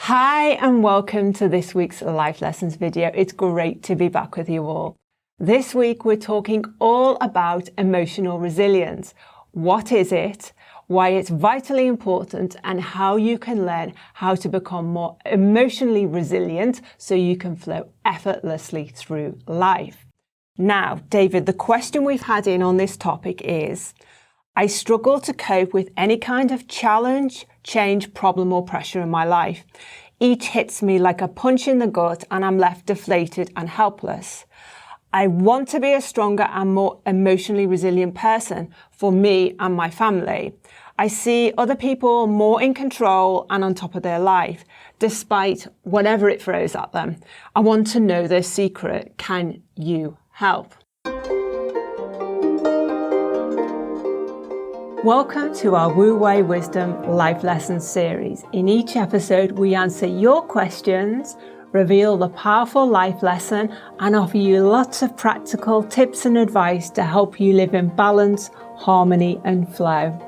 Hi and welcome to this week's Life Lessons video. It's great to be back with you all. This week we're talking all about emotional resilience. What is it? Why it's vitally important and how you can learn how to become more emotionally resilient so you can flow effortlessly through life. Now, David, the question we've had in on this topic is, I struggle to cope with any kind of challenge, change, problem or pressure in my life. Each hits me like a punch in the gut and I'm left deflated and helpless. I want to be a stronger and more emotionally resilient person for me and my family. I see other people more in control and on top of their life, despite whatever it throws at them. I want to know their secret. Can you help? Welcome to our Wu Wei Wisdom Life Lessons series. In each episode, we answer your questions, reveal the powerful life lesson, and offer you lots of practical tips and advice to help you live in balance, harmony, and flow.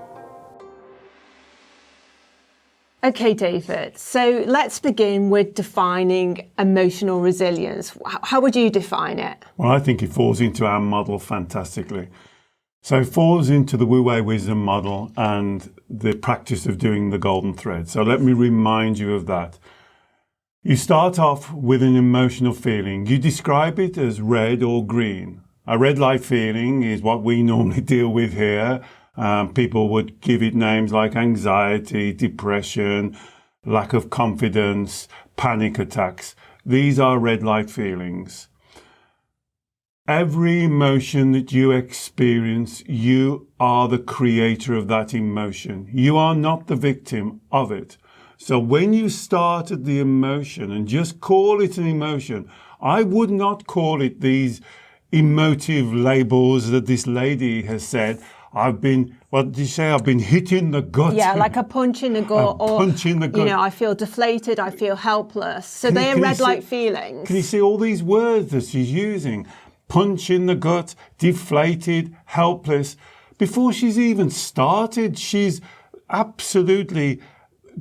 Okay, David, so let's begin with defining emotional resilience. How would you define it? Well, I think it falls into our model fantastically. So it falls into the Wu Wei Wisdom model and the practice of doing the golden thread. So let me remind you of that. You start off with an emotional feeling. You describe it as red or green. A red light feeling is what we normally deal with here. People would give it names like anxiety, depression, lack of confidence, panic attacks. These are red light feelings. Every emotion that you experience, you are the creator of that emotion. You are not the victim of it. So when you started the emotion and just call it an emotion, I would not call it these emotive labels that this lady has said. What did you say? I've been hit in the gut. Yeah, like a punch in the gut. Punch in the gut. You know, I feel deflated, I feel helpless. So they are red light feelings. Can you see all these words that she's using? Punch in the gut, deflated, helpless. Before she's even started, she's absolutely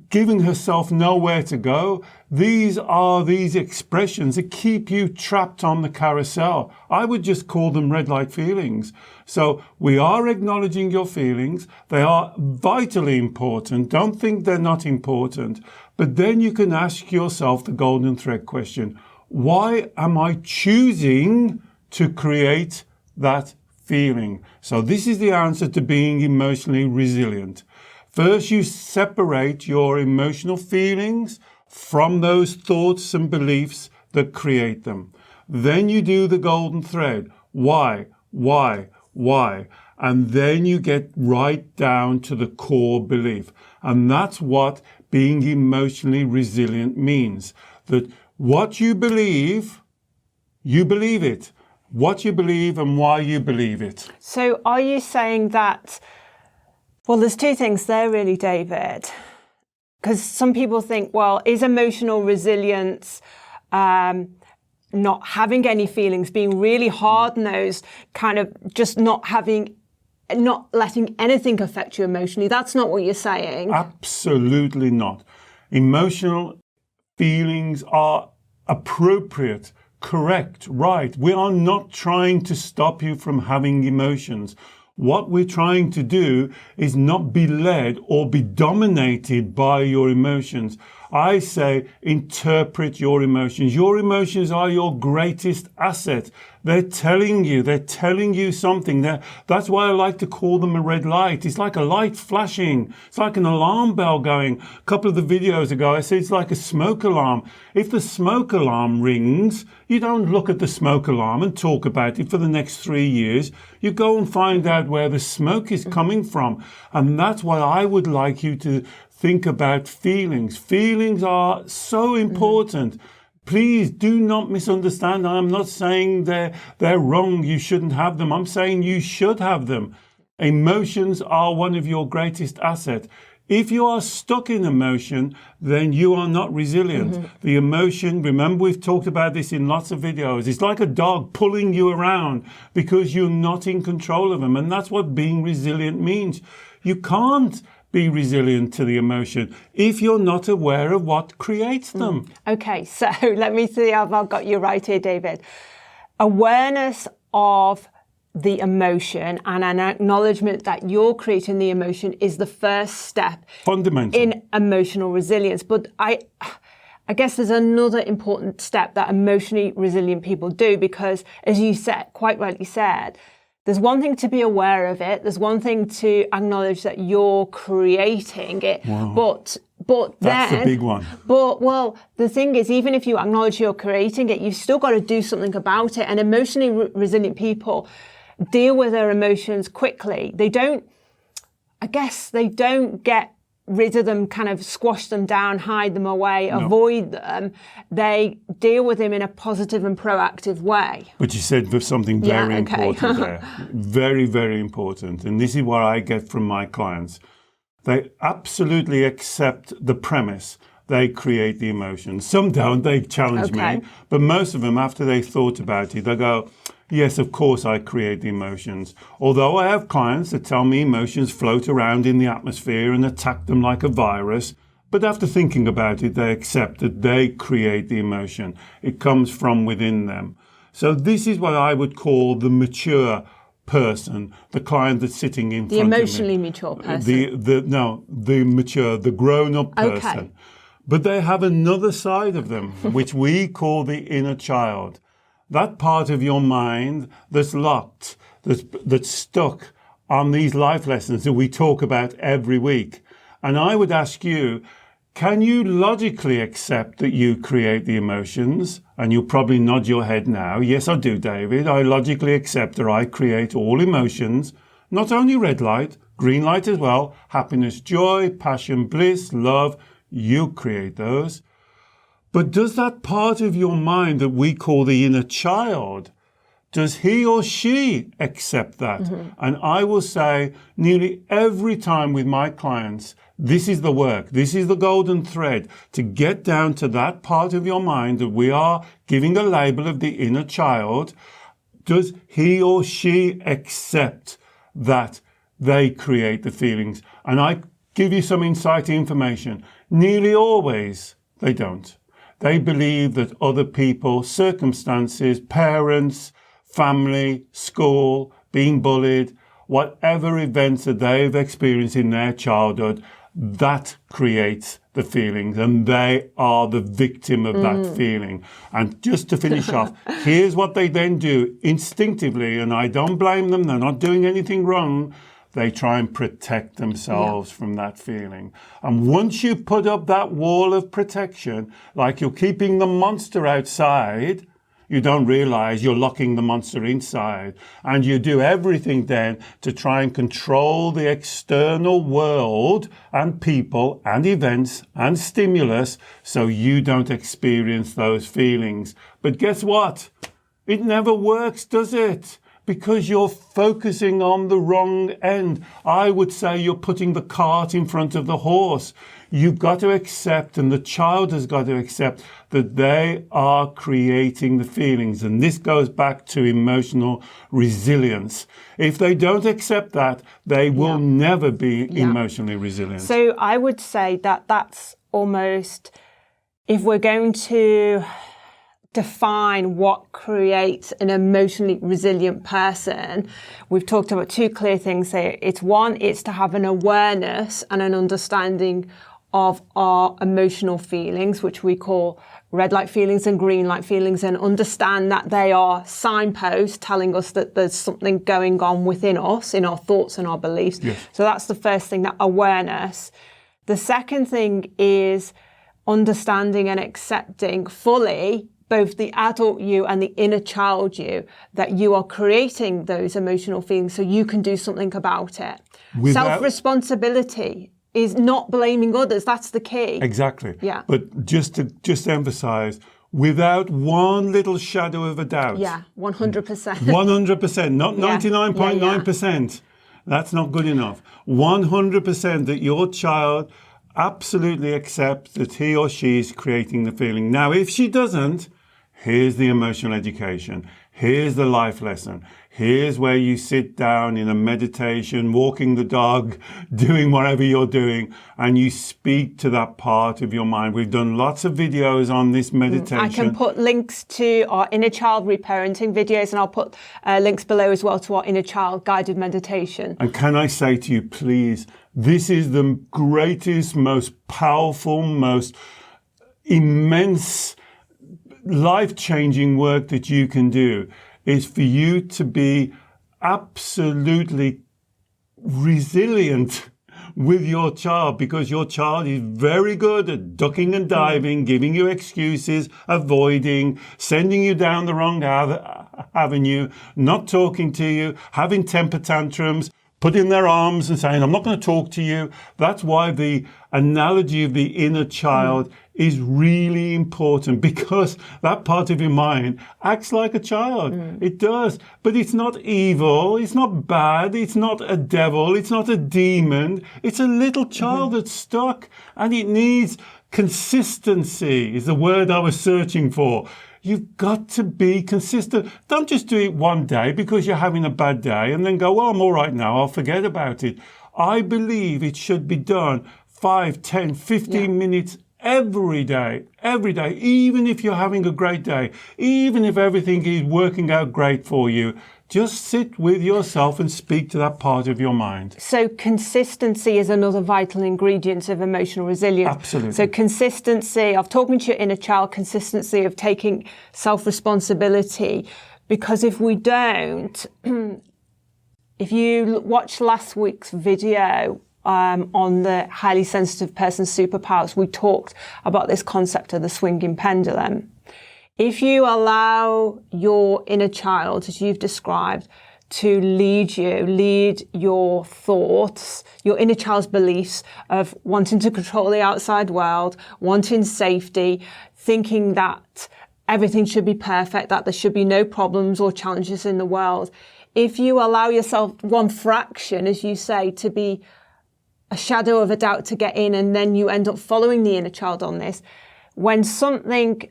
giving herself nowhere to go. These are these expressions that keep you trapped on the carousel. I would just call them red light feelings. So we are acknowledging your feelings. They are vitally important. Don't think they're not important. But then you can ask yourself the golden thread question. Why am I choosing to create that feeling? So this is the answer to being emotionally resilient. First, you separate your emotional feelings from those thoughts and beliefs that create them. Then you do the golden thread. Why? And then you get right down to the core belief. And that's what being emotionally resilient means. That what you believe it. What you believe and why you believe it. So are you saying that, well, there's two things there really, David, because some people think, well, is emotional resilience not having any feelings, being really hard-nosed, kind of just not letting anything affect you emotionally? That's not what you're saying. Absolutely not. Emotional feelings are appropriate. Correct, right. We are not trying to stop you from having emotions. What we're trying to do is not be led or be dominated by your emotions. I say interpret your emotions. Your emotions are your greatest asset. They're telling you something. That's why I like to call them a red light. It's like a light flashing. It's like an alarm bell going. A couple of the videos ago, I said it's like a smoke alarm. If the smoke alarm rings, you don't look at the smoke alarm and talk about it for the next 3 years. You go and find out where the smoke is coming from. And that's why I would like you to think about feelings. Feelings are so important. Please do not misunderstand. I'm not saying they're wrong. You shouldn't have them. I'm saying you should have them. Emotions are one of your greatest assets. If you are stuck in emotion, then you are not resilient. The emotion, remember we've talked about this in lots of videos, it's like a dog pulling you around because you're not in control of them. And that's what being resilient means. You can't be resilient to the emotion if you're not aware of what creates them. Okay, so let me see if I've got you right here, David. Awareness of the emotion and an acknowledgement that you're creating the emotion is the first step Fundamental. in emotional resilience. But I guess there's another important step that emotionally resilient people do, because as you said, quite rightly said, there's one thing to be aware of it. There's one thing to acknowledge that you're creating it. Wow. But That's then, the big one. But, well, the thing is, even if you acknowledge you're creating it, you've still got to do something about it. And emotionally resilient people deal with their emotions quickly. They don't get rid of them, kind of squash them down, hide them away, avoid them. They deal with them in a positive and proactive way. But you said something very important there. Very, very important. And this is what I get from my clients. They absolutely accept the premise. They create the emotion. Some don't, they challenge me. But most of them, after they thought about it, they go, yes, of course I create the emotions. Although I have clients that tell me emotions float around in the atmosphere and attack them like a virus. But after thinking about it, they accept that they create the emotion. It comes from within them. So this is what I would call the mature person, the client that's sitting in front of me. The emotionally mature person. The mature, the grown-up person. Okay. But they have another side of them, which we call the inner child. That part of your mind that's locked, that's stuck on these life lessons that we talk about every week. And I would ask you, can you logically accept that you create the emotions? And you'll probably nod your head now. Yes, I do, David. I logically accept that I create all emotions, not only red light, green light as well, happiness, joy, passion, bliss, love. You create those. But does that part of your mind that we call the inner child, does he or she accept that? And I will say nearly every time with my clients, this is the work, this is the golden thread, to get down to that part of your mind that we are giving a label of the inner child. Does he or she accept that they create the feelings? And I give you some insight information. Nearly always they don't. They believe that other people, circumstances, parents, family, school, being bullied, whatever events that they've experienced in their childhood, that creates the feelings, and they are the victim of that feeling. And just to finish off, here's what they then do instinctively, and I don't blame them, they're not doing anything wrong. They try and protect themselves from that feeling. And once you put up that wall of protection, like you're keeping the monster outside, you don't realize you're locking the monster inside. And you do everything then to try and control the external world and people and events and stimulus so you don't experience those feelings. But guess what? It never works, does it? Because you're focusing on the wrong end. I would say you're putting the cart in front of the horse. You've got to accept, and the child has got to accept, that they are creating the feelings. And this goes back to emotional resilience. If they don't accept that, they will never be emotionally resilient. So I would say that that's almost, if we're going to define what creates an emotionally resilient person, we've talked about two clear things here. It's one, it's to have an awareness and an understanding of our emotional feelings, which we call red light feelings and green light feelings, and understand that they are signposts telling us that there's something going on within us, in our thoughts and our beliefs. Yes. So that's the first thing, that awareness. The second thing is understanding and accepting fully both the adult you and the inner child you, that you are creating those emotional feelings so you can do something about it. Self-responsibility is not blaming others. That's the key. Exactly. Yeah. But just to emphasize, without one little shadow of a doubt. Yeah, 100%. 100%, not 99.9%. That's not good enough. 100% that your child absolutely accepts that he or she is creating the feeling. Now, if she doesn't, here's the emotional education. Here's the life lesson. Here's where you sit down in a meditation, walking the dog, doing whatever you're doing, and you speak to that part of your mind. We've done lots of videos on this meditation. I can put links to our inner child reparenting videos, and I'll put links below as well to our inner child guided meditation. And can I say to you, please, this is the greatest, most powerful, most immense, life-changing work that you can do. Is for you to be absolutely resilient with your child, because your child is very good at ducking and diving, giving you excuses, avoiding, sending you down the wrong avenue, not talking to you, having temper tantrums, putting their arms and saying, I'm not going to talk to you. That's why the analogy of the inner child is really important, because that part of your mind acts like a child. It does. But it's not evil. It's not bad. It's not a devil. It's not a demon. It's a little child that's stuck, and it needs consistency is the word I was searching for. You've got to be consistent. Don't just do it one day because you're having a bad day and then go, well, I'm all right now, I'll forget about it. I believe it should be done 5, 10, 15 minutes every day, even if you're having a great day, even if everything is working out great for you. Just sit with yourself and speak to that part of your mind. So consistency is another vital ingredient of emotional resilience. Absolutely. So consistency of talking to your inner child, consistency of taking self-responsibility. Because if we don't, if you watch last week's video on the highly sensitive person's superpowers, we talked about this concept of the swinging pendulum. If you allow your inner child, as you've described, to lead your thoughts, your inner child's beliefs of wanting to control the outside world, wanting safety, thinking that everything should be perfect, that there should be no problems or challenges in the world. If you allow yourself one fraction, as you say, to be a shadow of a doubt to get in, and then you end up following the inner child on this, when something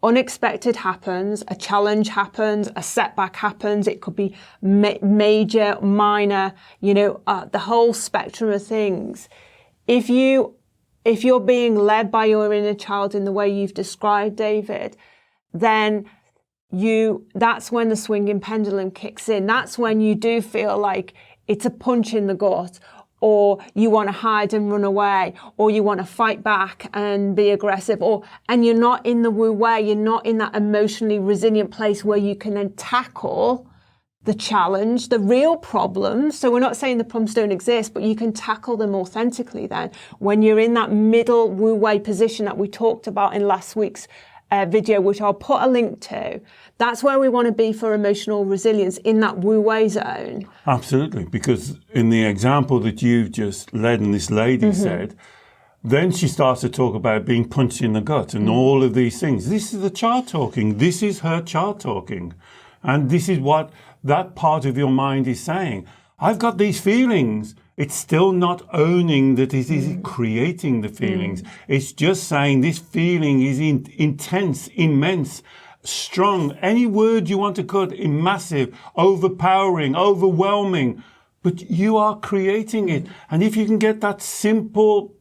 unexpected happens, a challenge happens, a setback happens, it could be major, minor, the whole spectrum of things. If you're being led by your inner child in the way you've described, David, then that's when the swinging pendulum kicks in. That's when you do feel like it's a punch in the gut, or you want to hide and run away, or you want to fight back and be aggressive, and you're not in the wu wei, you're not in that emotionally resilient place where you can then tackle the challenge, the real problems. So we're not saying the problems don't exist, but you can tackle them authentically then when you're in that middle wu wei position that we talked about in last week's video, which I'll put a link to. That's where we want to be for emotional resilience, in that wu wei zone. Absolutely, because in the example that you've just led and this lady said, then she starts to talk about being punched in the gut and all of these things. This is the child talking. This is her child talking. And this is what that part of your mind is saying. I've got these feelings. It's still not owning that it is creating the feelings. It's just saying this feeling is intense, immense, strong. Any word you want to cut in massive, overpowering, overwhelming. But you are creating it. And if you can get that simple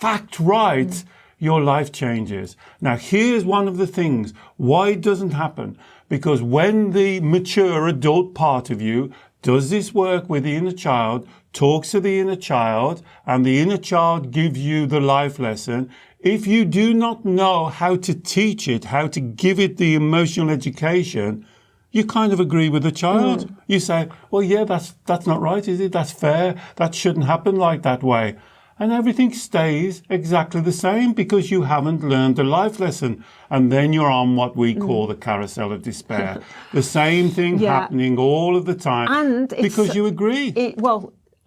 fact right, your life changes. Now, here's one of the things why it doesn't happen. Because when the mature adult part of you does this work with the inner child, talks to the inner child, and the inner child gives you the life lesson, if you do not know how to teach it, how to give it the emotional education, you kind of agree with the child. You say, well, yeah, that's not right, is it? That's fair. That shouldn't happen like that way. And everything stays exactly the same because you haven't learned the life lesson. And then you're on what we call the carousel of despair. The same thing happening all of the time. And because you agree.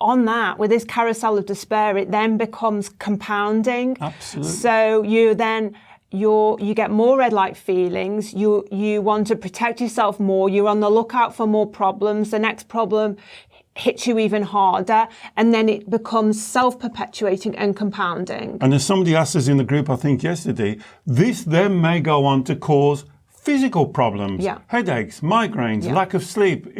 On that, with this carousel of despair, it then becomes compounding. Absolutely. So you get more red light feelings. You want to protect yourself more. You're on the lookout for more problems. The next problem hits you even harder, and then it becomes self-perpetuating and compounding. And as somebody asked us in the group, I think yesterday, this then may go on to cause physical problems, headaches, migraines, lack of sleep,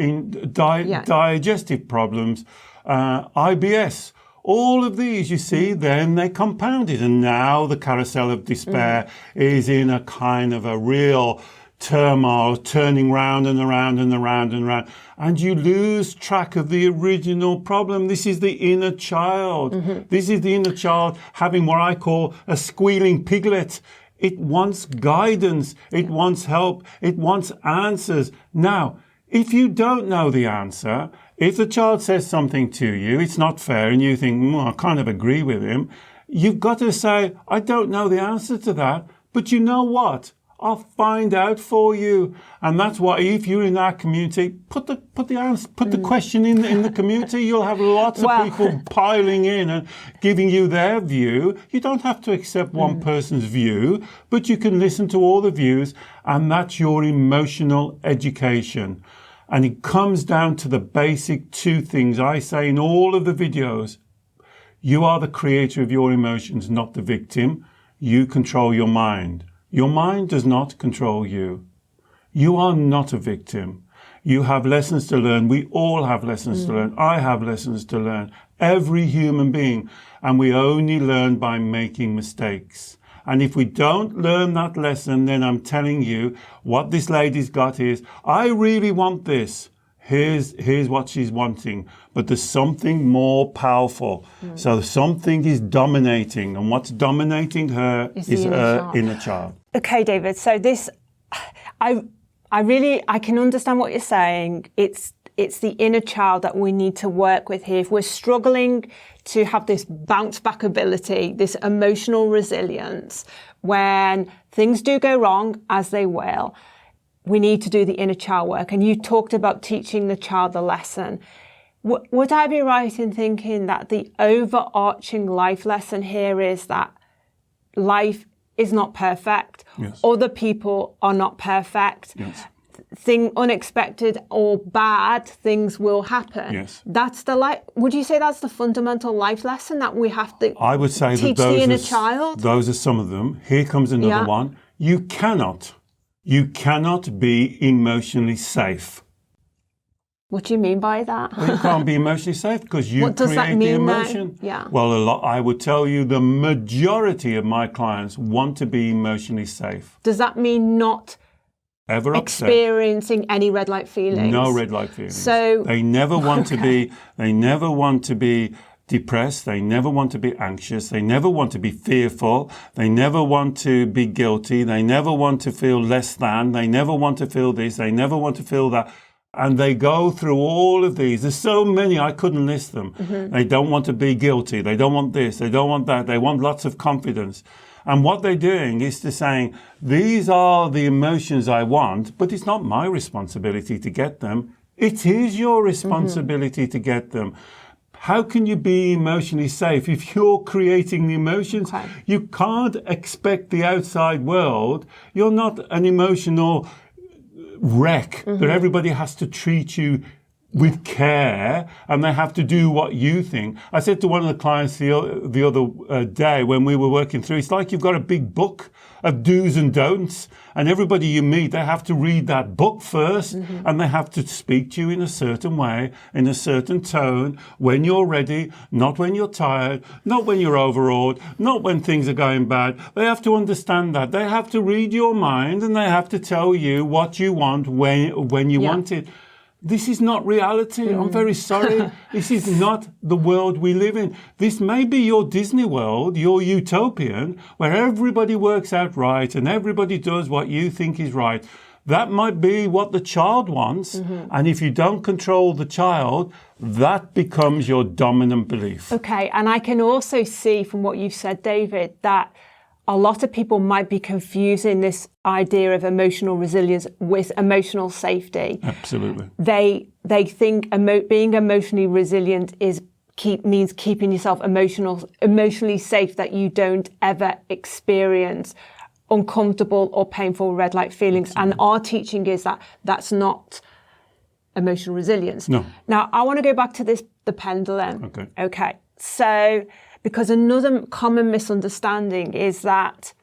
digestive problems, IBS. All of these, you see, then they compounded. And now the carousel of despair is in a kind of a real turmoil, turning round and around and around and around. And you lose track of the original problem. This is the inner child. This is the inner child having what I call a squealing piglet. It wants guidance. It wants help. It wants answers. Now, if you don't know the answer, if the child says something to you, it's not fair, and you think, I kind of agree with him, you've got to say, I don't know the answer to that, but you know what? I'll find out for you. And that's why if you're in our community, put the answer, put the question in the community. You'll have lots of people piling in and giving you their view. You don't have to accept one person's view, but you can listen to all the views, and that's your emotional education. And it comes down to the basic two things I say in all of the videos. You are the creator of your emotions, not the victim. You control your mind. Your mind does not control you. You are not a victim. You have lessons to learn. We all have lessons to learn. I have lessons to learn. Every human being. And we only learn by making mistakes. And if we don't learn that lesson, then I'm telling you, what this lady's got is, I really want this. Here's what she's wanting. But there's something more powerful. So something is dominating. And what's dominating her is her inner child. Okay, David. So this, I can understand what you're saying. It's the inner child that we need to work with here. If we're struggling to have this bounce back ability, this emotional resilience, when things do go wrong, as they will, we need to do the inner child work. And you talked about teaching the child the lesson. Would I be right in thinking that the overarching life lesson here is that life is not perfect? Yes. Other people are not perfect. Yes. Unexpected or bad things will happen. Yes. That's the would you say that's the fundamental life lesson that we have to I would say teach that the inner child? Those are some of them. Here comes another one. You cannot be emotionally safe. What do you mean by that? Well, you can't be emotionally safe because you create the emotion. Well, I would tell you the majority of my clients want to be emotionally safe. Does that mean not ever experiencing any red light feelings? No red light feelings. So they never want to be. They never want to be depressed. They never want to be anxious. They never want to be fearful. They never want to be guilty. They never want to feel less than. They never want to feel this. They never want to feel that. And they go through all of these. There's so many, I couldn't list them. They don't want to be guilty. They don't want this. They don't want that. They want lots of confidence. And what they're doing is to saying, these are the emotions I want, but it's not my responsibility to get them. It is your responsibility to get them. How can you be emotionally safe if you're creating the emotions? Okay. You can't expect the outside world. You're not an emotional wreck that everybody has to treat you with care and they have to do what you think. I said to one of the clients the other day when we were working through, it's like you've got a big book of do's and don'ts, and everybody you meet, they have to read that book first, and they have to speak to you in a certain way, in a certain tone, when you're ready, not when you're tired, not when you're overawed, not when things are going bad. They have to understand that. They have to read your mind, and they have to tell you what you want when you want it. This is not reality. I'm very sorry. This is not the world we live in. This may be your Disney world, your utopian, where everybody works out right and everybody does what you think is right. That might be what the child wants. And if you don't control the child, that becomes your dominant belief. Okay. And I can also see from what you've said, David, that a lot of people might be confusing this idea of emotional resilience with emotional safety. Absolutely. They think being emotionally resilient means keeping yourself emotionally safe, that you don't ever experience uncomfortable or painful red light feelings. Absolutely. And our teaching is that that's not emotional resilience. No. Now, I want to go back to the pendulum. Okay. So, because another common misunderstanding is that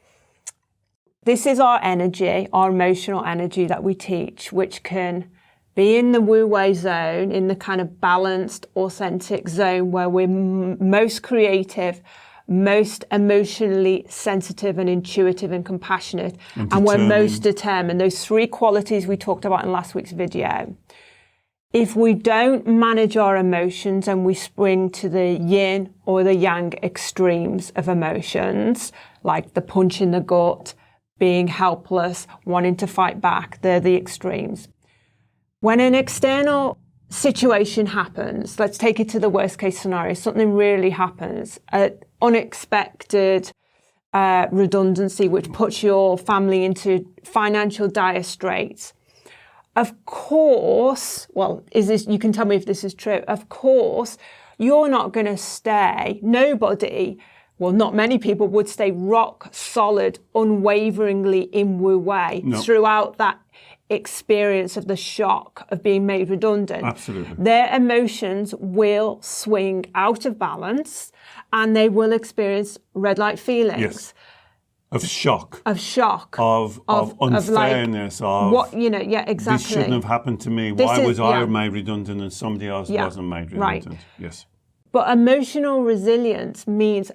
this is our energy, our emotional energy that we teach, which can be in the Wu Wei zone, in the kind of balanced, authentic zone where we're most creative, most emotionally sensitive and intuitive and compassionate, and we're most determined. Those three qualities we talked about in last week's video. If we don't manage our emotions and we spring to the yin or the yang extremes of emotions, like the punch in the gut, being helpless, wanting to fight back, they're the extremes. When an external situation happens, let's take it to the worst case scenario, something really happens, unexpected redundancy, which puts your family into financial dire straits. Of course, well, you can tell me if this is true. Of course, you're not going to stay. Nobody, well, not many people would stay rock solid, unwaveringly in Wu Wei throughout that experience of the shock of being made redundant. Absolutely. Their emotions will swing out of balance and they will experience red light feelings. Yes. Of shock. Of shock. Of unfairness. Of what, exactly. This shouldn't have happened to me. Why was I made redundant and somebody else wasn't made redundant? Right. Yes. But emotional resilience means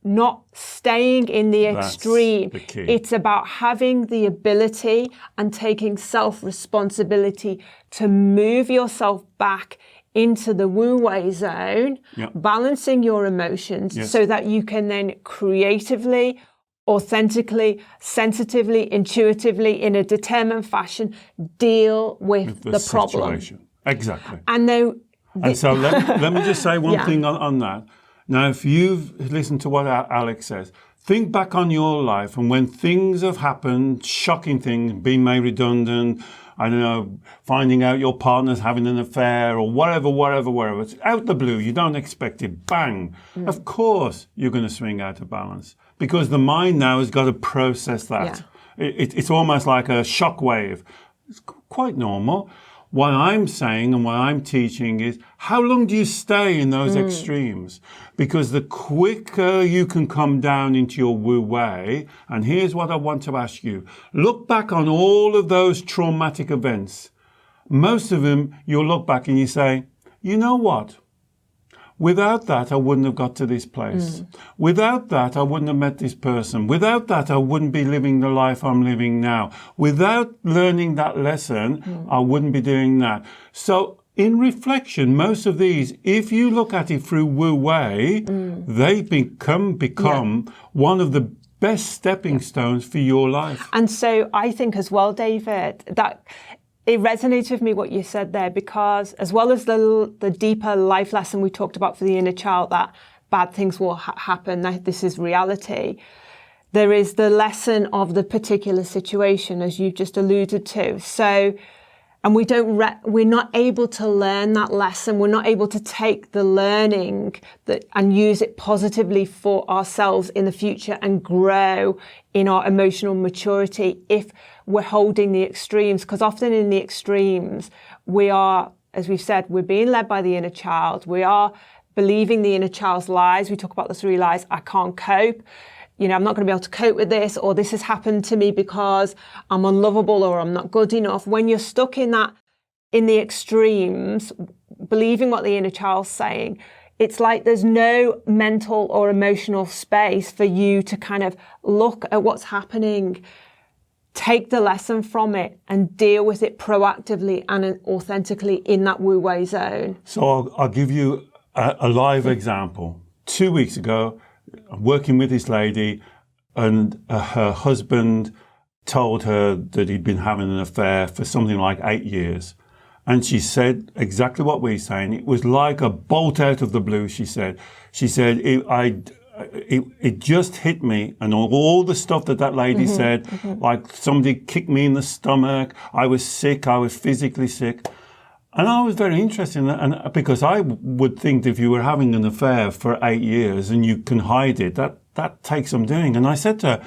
not staying in the extreme. That's the key. It's about having the ability and taking self-responsibility to move yourself back into the Wu Wei zone, balancing your emotions so that you can then creatively, authentically, sensitively, intuitively, in a determined fashion, deal with the problem. Situation. Exactly. And so let me just say one thing on that. Now, if you've listened to what Alex says, think back on your life and when things have happened, shocking things, being made redundant, I don't know, finding out your partner's having an affair or whatever. It's out the blue. You don't expect it. Bang. Of course, you're going to swing out of balance because the mind now has got to process that. Yeah. It's almost like a shock wave. It's quite normal. What I'm saying and what I'm teaching is how long do you stay in those extremes? Because the quicker you can come down into your Wu Wei, and here's what I want to ask you. Look back on all of those traumatic events. Most of them, you'll look back and you say, you know what? Without that, I wouldn't have got to this place. Without that, I wouldn't have met this person. Without that, I wouldn't be living the life I'm living now. Without learning that lesson, I wouldn't be doing that. So in reflection, most of these, if you look at it through Wu Wei, they become one of the best stepping stones for your life. And so I think as well, David, that it resonates with me what you said there, because as well as the deeper life lesson we talked about for the inner child, that bad things will happen, that this is reality, there is the lesson of the particular situation, as you've just alluded to. So, and we're not able to learn that lesson. We're not able to take the learning and use it positively for ourselves in the future and grow in our emotional maturity if we're holding the extremes. Because often in the extremes, we are, as we've said, we're being led by the inner child. We are believing the inner child's lies. We talk about the 3 lies. I can't cope. I'm not going to be able to cope with this, or this has happened to me because I'm unlovable or I'm not good enough. When you're stuck in the extremes, believing what the inner child's saying, it's like there's no mental or emotional space for you to kind of look at what's happening, take the lesson from it and deal with it proactively and authentically in that Wu Wei zone. So I'll give you a live example. 2 weeks ago, I'm working with this lady, and her husband told her that he'd been having an affair for something like 8 years. And she said exactly what we're saying. It was like a bolt out of the blue, she said. She said, it just hit me, and all the stuff that lady said, like somebody kicked me in the stomach, I was sick, I was physically sick. And I was very interested in that, and because I would think that if you were having an affair for 8 years and you can hide it, that takes some doing. And I said to her,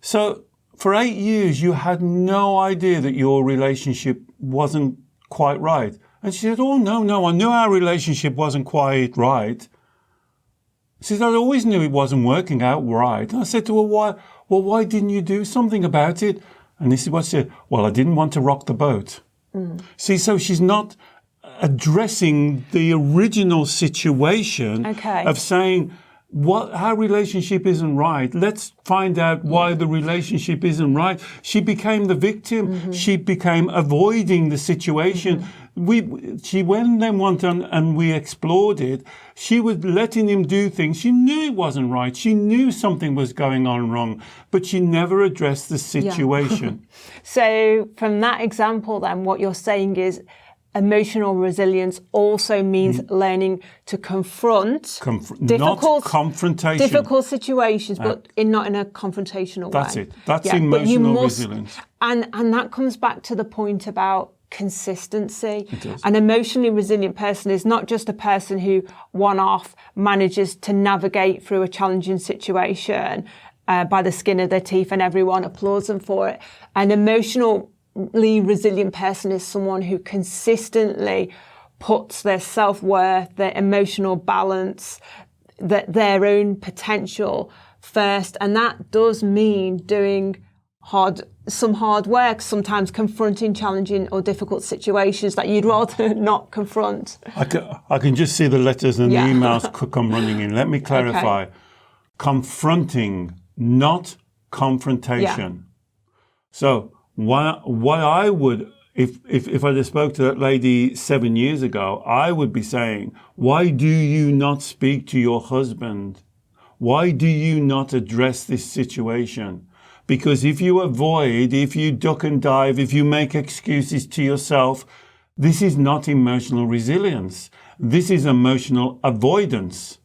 so for 8 years you had no idea that your relationship wasn't quite right? And she said, oh, no, I knew our relationship wasn't quite right. She said, I always knew it wasn't working out right. And I said to her, well, why didn't you do something about it? And this is what she said, well, I didn't want to rock the boat. See, so she's not addressing the original situation of saying, our relationship isn't right. Let's find out why the relationship isn't right. She became the victim. She became avoiding the situation. She went and went on and we explored it. She was letting him do things. She knew it wasn't right. She knew something was going on wrong, but she never addressed the situation. So from that example then, what you're saying is emotional resilience also means learning to confront not confrontation. difficult situations, but not in a confrontational way. That's it. That's emotional resilience. And that comes back to the point about consistency. It does. An emotionally resilient person is not just a person who one-off manages to navigate through a challenging situation by the skin of their teeth and everyone applauds them for it. An emotionally resilient person is someone who consistently puts their self-worth, their emotional balance, their own potential first. And that does mean doing some hard work, sometimes confronting challenging or difficult situations that you'd rather not confront. I can just see the letters and the emails come running in. Let me clarify. Okay. Confronting, not confrontation. So what I would, if I just spoke to that lady 7 years ago, I would be saying, why do you not speak to your husband? Why do you not address this situation? Because if you avoid, if you duck and dive, if you make excuses to yourself, this is not emotional resilience. This is emotional avoidance.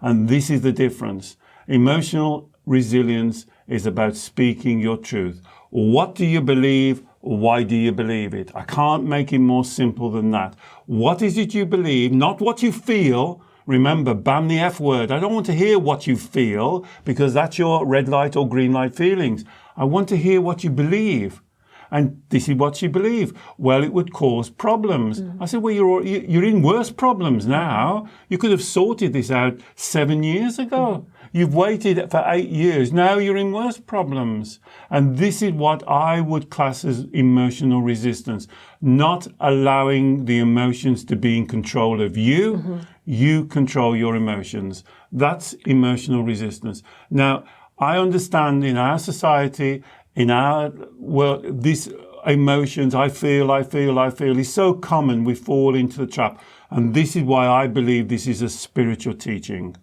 And this is the difference. Emotional resilience is about speaking your truth. What do you believe? Why do you believe it? I can't make it more simple than that. What is it you believe? Not what you feel. Remember, ban the F word. I don't want to hear what you feel because that's your red light or green light feelings. I want to hear what you believe. And this is what she believed. Well, it would cause problems. I said, well, you're in worse problems now. You could have sorted this out 7 years ago. You've waited for 8 years. Now you're in worse problems. And this is what I would class as emotional resistance. Not allowing the emotions to be in control of you. You control your emotions. That's emotional resistance. Now, I understand in our society, in our world, these emotions, I feel, is so common we fall into the trap. And this is why I believe this is a spiritual teaching.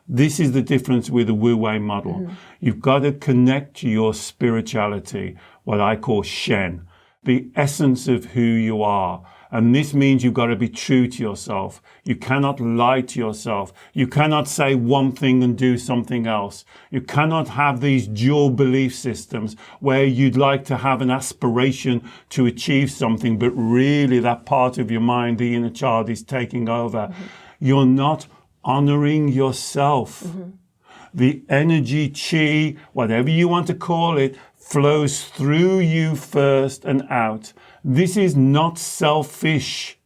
This is the difference with the Wu Wei model. You've got to connect to your spirituality, what I call Shen, the essence of who you are. And this means you've got to be true to yourself. You cannot lie to yourself. You cannot say one thing and do something else. You cannot have these dual belief systems where you'd like to have an aspiration to achieve something, but really that part of your mind, the inner child, is taking over. You're not honoring yourself. The energy, chi, whatever you want to call it, flows through you first and out. This is not selfish.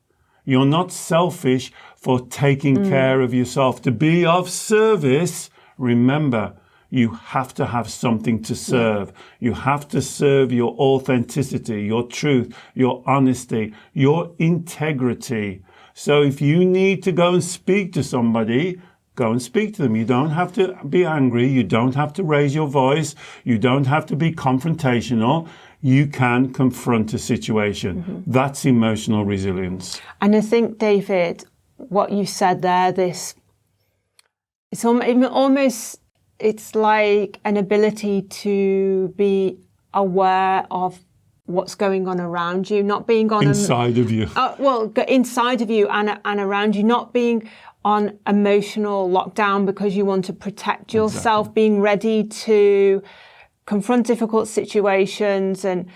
You're not selfish for taking care of yourself. To be of service, remember, you have to have something to serve. You have to serve your authenticity, your truth, your honesty, your integrity. So if you need to go and speak to somebody, go and speak to them. You don't have to be angry. You don't have to raise your voice. You don't have to be confrontational. You can confront a situation. That's emotional resilience. And I think, David, what you said there, it's almost, it's like an ability to be aware of what's going on around you, not being on inside of you. Inside of you and around you, not being on emotional lockdown because you want to protect yourself, being ready to confront difficult situations and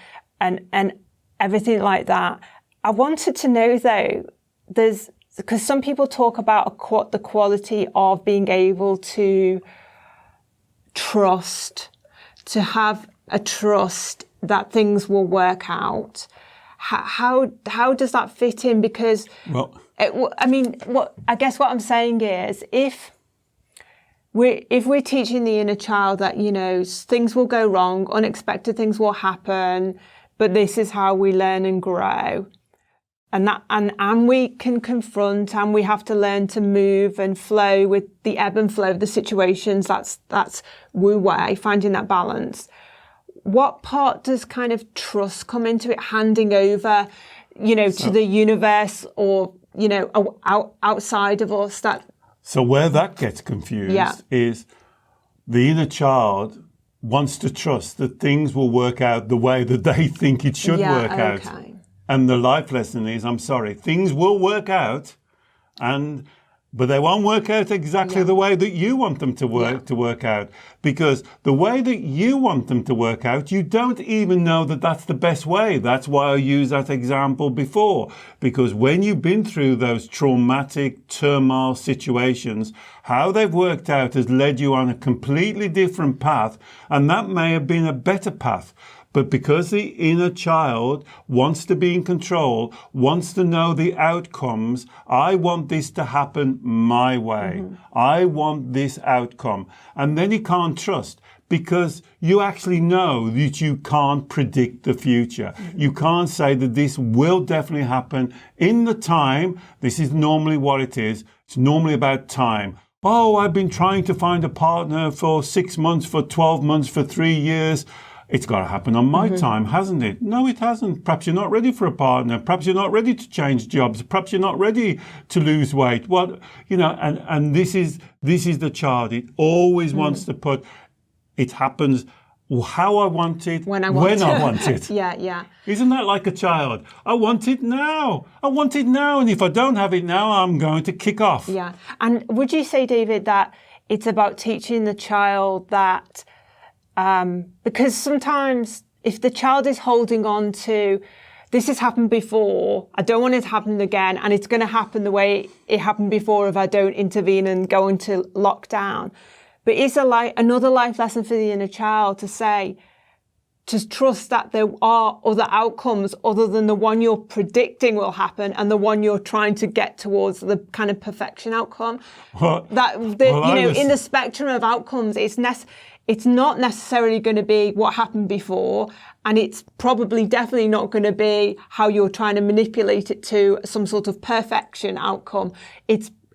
everything like that. I wanted to know though, because some people talk about the quality of being able to trust, to have a trust that things will work out. How does that fit in? Because I guess what I'm saying is, if if we're teaching the inner child that, you know, things will go wrong, unexpected things will happen, but this is how we learn and grow. And we can confront, and we have to learn to move and flow with the ebb and flow of the situations. That's Wu Wei, finding that balance. What part does kind of trust come into it, handing over, you know, to the universe, or, you know, outside of us? So where that gets confused is the inner child wants to trust that things will work out the way that they think it should work out. And the life lesson is, I'm sorry, things will work out, but they won't work out exactly the way that you want them to work out. Because the way that you want them to work out, you don't even know that that's the best way. That's why I used that example before. Because when you've been through those traumatic turmoil situations, how they've worked out has led you on a completely different path. And that may have been a better path. But because the inner child wants to be in control, wants to know the outcomes, I want this to happen my way. I want this outcome. And then he can't trust, because you actually know that you can't predict the future. You can't say that this will definitely happen in the time. This is normally what it is. It's normally about time. Oh, I've been trying to find a partner for 6 months, for 12 months, for 3 years. It's got to happen on my time, hasn't it? No, it hasn't. Perhaps you're not ready for a partner. Perhaps you're not ready to change jobs. Perhaps you're not ready to lose weight. What, you know, and this is the child. It always wants to put, it happens how I want it, when I want it. Yeah. Isn't that like a child? I want it now. I want it now. And if I don't have it now, I'm going to kick off. Yeah. And would you say, David, that it's about teaching the child that, because sometimes if the child is holding on to, this has happened before, I don't want it to happen again, and it's going to happen the way it happened before if I don't intervene and go into lockdown. But it's another life lesson for the inner child to say, to trust that there are other outcomes other than the one you're predicting will happen and the one you're trying to get towards, the kind of perfection outcome. In the spectrum of outcomes, it's not necessarily going to be what happened before, and it's probably definitely not going to be how you're trying to manipulate it to some sort of perfection outcome.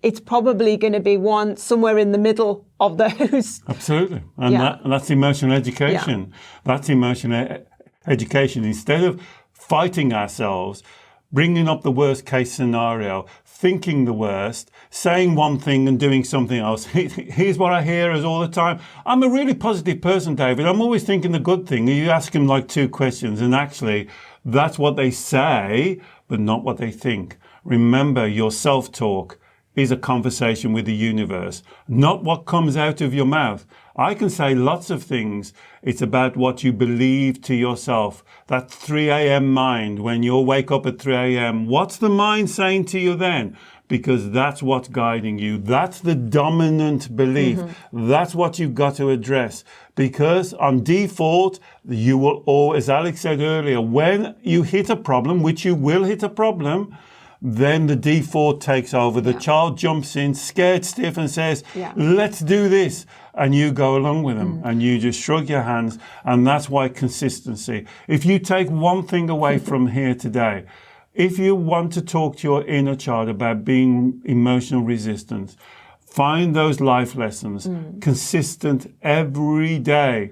It's probably going to be one somewhere in the middle of those. Absolutely. And that's emotional education. Yeah. That's emotional education. Instead of fighting ourselves, bringing up the worst case scenario, thinking the worst, saying one thing and doing something else. Here's what I hear is all the time. I'm a really positive person, David. I'm always thinking the good thing. You ask them like 2 questions, and actually that's what they say, but not what they think. Remember, your self-talk is a conversation with the universe, not what comes out of your mouth. I can say lots of things. It's about what you believe to yourself. That 3 a.m. mind, when you wake up at 3 a.m., what's the mind saying to you then? Because that's what's guiding you. That's the dominant belief. That's what you've got to address. Because on default, you will always, as Alex said earlier, when you hit a problem, which you will hit a problem, then the default takes over. The child jumps in, scared stiff, and says, let's do this. And you go along with them and you just shrug your hands. And that's why consistency. If you take one thing away from here today, if you want to talk to your inner child about being emotional resistant, find those life lessons, consistent every day.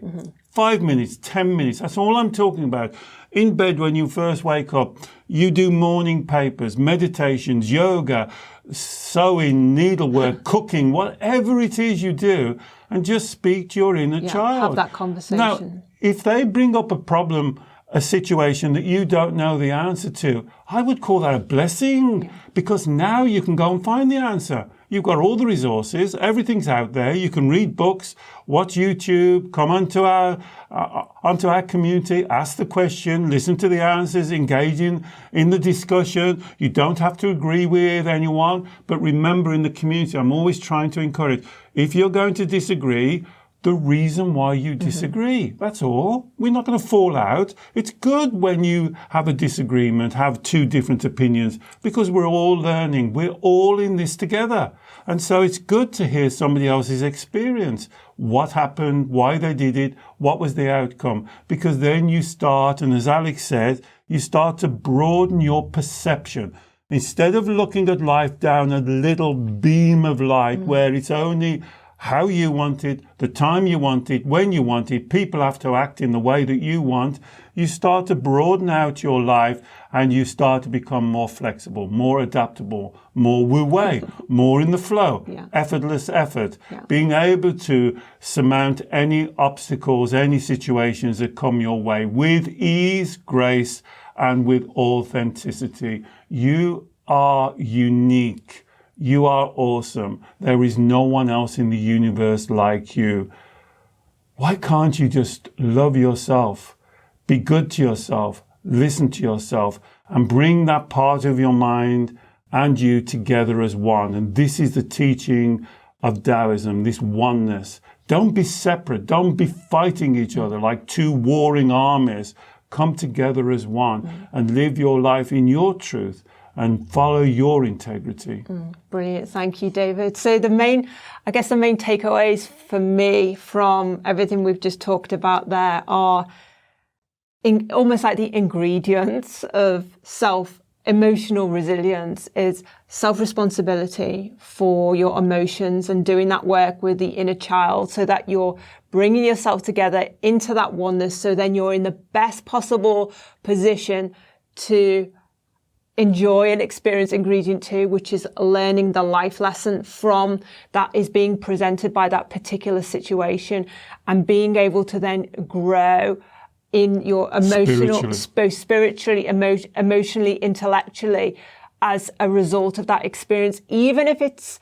5 minutes, 10 minutes, that's all I'm talking about. In bed when you first wake up, you do morning papers, meditations, yoga, sewing, needlework, cooking, whatever it is you do, and just speak to your inner child. Have that conversation. Now, if they bring up a problem, a situation that you don't know the answer to, I would call that a blessing, because now you can go and find the answer. You've got all the resources. Everything's out there. You can read books, watch YouTube, come onto our community, ask the question, listen to the answers, engage in the discussion. You don't have to agree with anyone. But remember, in the community, I'm always trying to encourage, if you're going to disagree, the reason why you disagree. That's all. We're not going to fall out. It's good when you have a disagreement, have two different opinions, because we're all learning. We're all in this together. And so it's good to hear somebody else's experience. What happened, why they did it, what was the outcome. Because then you start, and as Alex said, you start to broaden your perception. Instead of looking at life down a little beam of light where it's only how you want it, the time you want it, when you want it, people have to act in the way that you want, you start to broaden out your life and you start to become more flexible, more adaptable, more wu-wei, more in the flow, effortless effort, being able to surmount any obstacles, any situations that come your way with ease, grace, and with authenticity. You are unique. You are awesome. There is no one else in the universe like you. Why can't you just love yourself, be good to yourself, listen to yourself, and bring that part of your mind and you together as one? And this is the teaching of Taoism, this oneness. Don't be separate. Don't be fighting each other like two warring armies. Come together as one and live your life in your truth and follow your integrity. Brilliant. Thank you, David. So the main takeaways for me from everything we've just talked about there are almost like the ingredients of emotional resilience is self-responsibility for your emotions and doing that work with the inner child so that you're bringing yourself together into that oneness, so then you're in the best possible position to enjoy and experience ingredient 2, which is learning the life lesson from that is being presented by that particular situation, and being able to then grow in your both spiritually, emotionally, intellectually, as a result of that experience, even if it's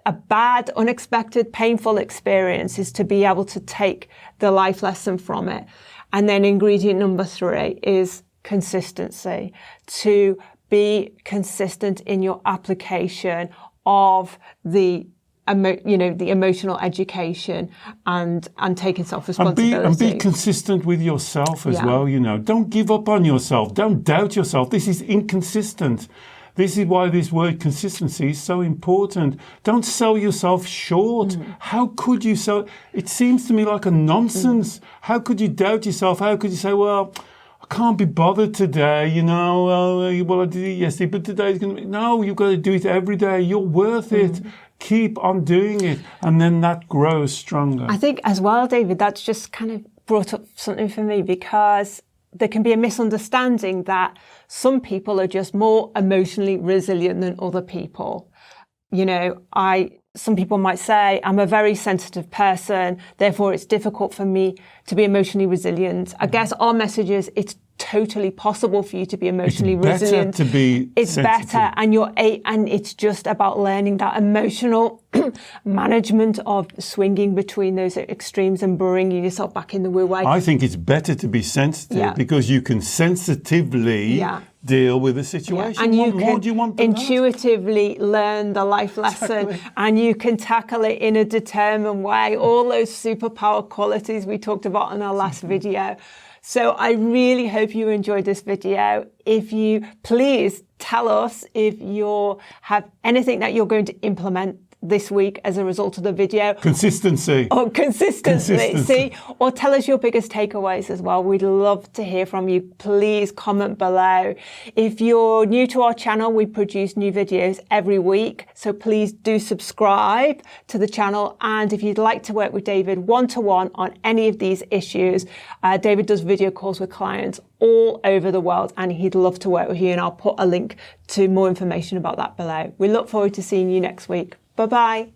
a bad, unexpected, painful experience, is to be able to take the life lesson from it. And then ingredient number 3 is consistency, to be consistent in your application of the emotional education and taking self-responsibility. And be consistent with yourself as well, Don't give up on yourself. Don't doubt yourself. This is inconsistent. This is why this word consistency is so important. Don't sell yourself short. How could you sell? It seems to me like a nonsense. How could you doubt yourself? How could you say, well, I can't be bothered today, well, I did it yesterday, but today's going to be... No, you've got to do it every day. You're worth it. Keep on doing it. And then that grows stronger. I think as well, David, that's just kind of brought up something for me, because there can be a misunderstanding that some people are just more emotionally resilient than other people. Some people might say, I'm a very sensitive person, therefore it's difficult for me to be emotionally resilient. I guess our message is it's totally possible for you to be emotionally resilient. It's better to be sensitive. Better, and it's just about learning that emotional management of swinging between those extremes and bringing yourself back in the wu-wei. I think it's better to be sensitive because you can sensitively deal with a situation. And what more do you want than intuitively learn the life lesson, and you can tackle it in a determined way. All those superpower qualities we talked about in our last video. So I really hope you enjoyed this video. If you please tell us if you have anything that you're going to implement this week as a result of the video. Consistency. See, or tell us your biggest takeaways as well. We'd love to hear from you. Please comment below. If you're new to our channel, we produce new videos every week, so please do subscribe to the channel. And if you'd like to work with David one-to-one on any of these issues, David does video calls with clients all over the world, and he'd love to work with you, and I'll put a link to more information about that below. We look forward to seeing you next week. Bye-bye.